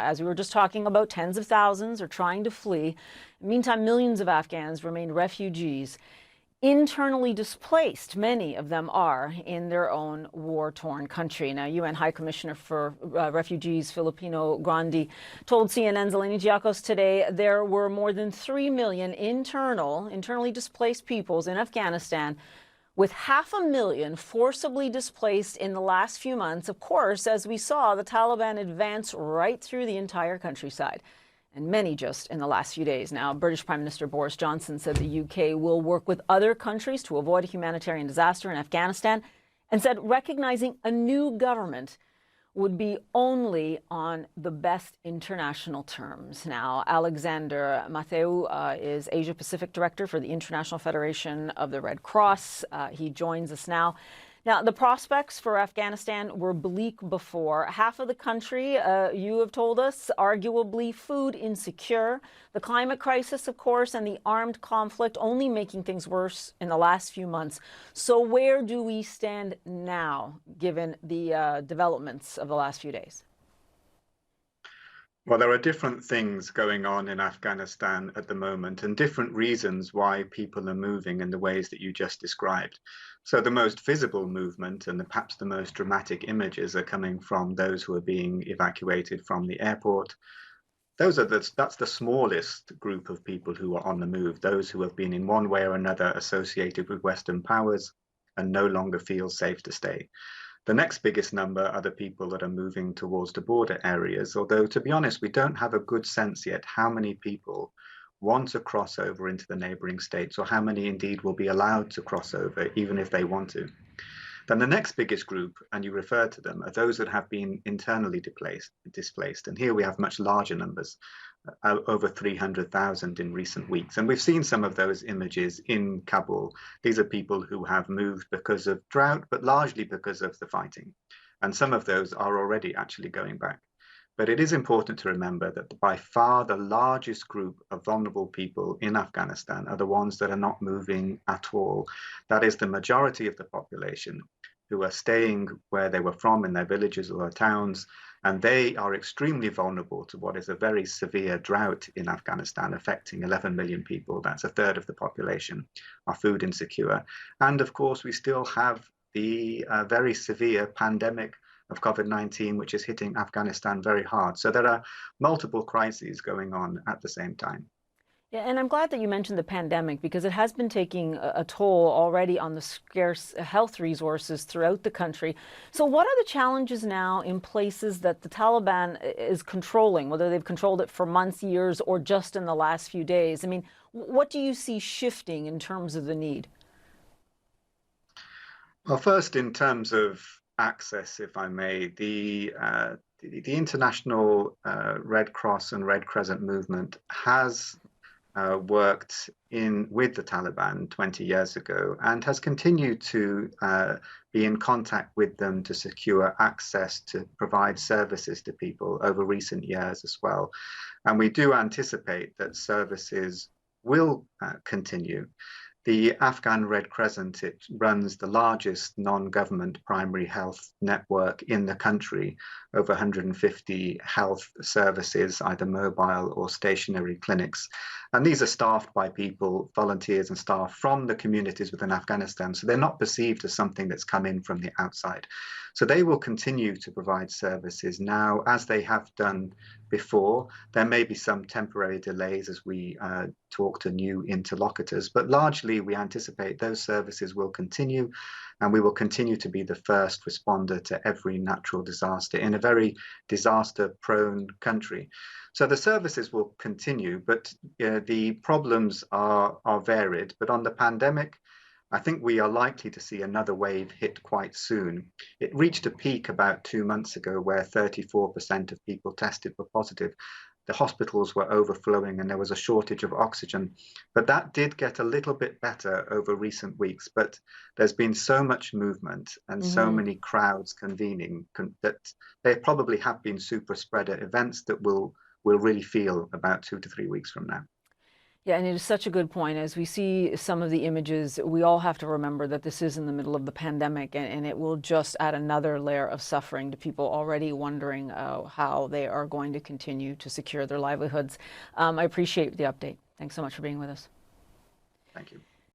As we were just talking about, tens of thousands are trying to flee. Meantime, millions of Afghans remain refugees, internally displaced. Many of them are in their own war-torn country. Now, UN High Commissioner for Refugees Filipino Grandi told CNN's Eleni Giacos today there were more than 3 million internally displaced peoples in Afghanistan, with 500,000 forcibly displaced in the last few months. Of course, as we saw, the Taliban advance right through the entire countryside, and many just in the last few days. Now, British Prime Minister Boris Johnson said the UK will work with other countries to avoid a humanitarian disaster in Afghanistan, and said recognizing a new government would be only on the best international terms. Now, Alexander Matheou is Asia Pacific Director for the International Federation of the Red Cross. He joins us now. Now, the prospects for Afghanistan were bleak before. Half of the country, you have told us, arguably food insecure. The climate crisis, of course, and the armed conflict only making things worse in the last few months. So where do we stand now, given the developments of the last few days? Well, there are different things going on in Afghanistan at the moment and different reasons why people are moving in the ways that you just described. So the most visible movement and perhaps the most dramatic images are coming from those who are being evacuated from the airport. That's the smallest group of people who are on the move, those who have been in one way or another associated with Western powers and no longer feel safe to stay. The next biggest number are the people that are moving towards the border areas, although, to be honest, we don't have a good sense yet how many people want to cross over into the neighboring states, or how many indeed will be allowed to cross over, even if they want to. Then the next biggest group, and you refer to them, are those that have been internally displaced. And here we have much larger numbers, over 300,000 in recent weeks. And we've seen some of those images in Kabul. These are people who have moved because of drought, but largely because of the fighting. And some of those are already actually going back. But it is important to remember that by far the largest group of vulnerable people in Afghanistan are the ones that are not moving at all. That is the majority of the population who are staying where they were from in their villages or towns, and they are extremely vulnerable to what is a very severe drought in Afghanistan, affecting 11 million people. That's a third of the population are food insecure. And of course, we still have the very severe pandemic of COVID-19, which is hitting Afghanistan very hard. So there are multiple crises going on at the same time. Yeah, and I'm glad that you mentioned the pandemic, because it has been taking a toll already on the scarce health resources throughout the country. So what are the challenges now in places that the Taliban is controlling, whether they've controlled it for months, years, or just in the last few days? I mean, what do you see shifting in terms of the need? Well, first, in terms of access, if I may, the international Red Cross and Red Crescent movement has worked with the Taliban 20 years ago and has continued to be in contact with them to secure access to provide services to people over recent years as well. And we do anticipate that services will continue. The Afghan Red Crescent, it runs the largest non-government primary health network in the country, over 150 health services, either mobile or stationary clinics. And these are staffed by people, volunteers and staff from the communities within Afghanistan. So they're not perceived as something that's come in from the outside. So they will continue to provide services now, as they have done before. There may be some temporary delays as we talk to new interlocutors, but largely we anticipate those services will continue, and we will continue to be the first responder to every natural disaster in a very disaster-prone country. So the services will continue, but the problems are varied. But on the pandemic, I think we are likely to see another wave hit quite soon. It reached a peak about 2 months ago where 34% of people tested were positive. The hospitals were overflowing and there was a shortage of oxygen. But that did get a little bit better over recent weeks. But there's been so much movement and so many crowds convening that there probably have been super spreader events that we'll really feel about 2 to 3 weeks from now. Yeah, and it is such a good point. As we see some of the images, we all have to remember that this is in the middle of the pandemic, and it will just add another layer of suffering to people already wondering how they are going to continue to secure their livelihoods. I appreciate the update. Thanks so much for being with us. Thank you.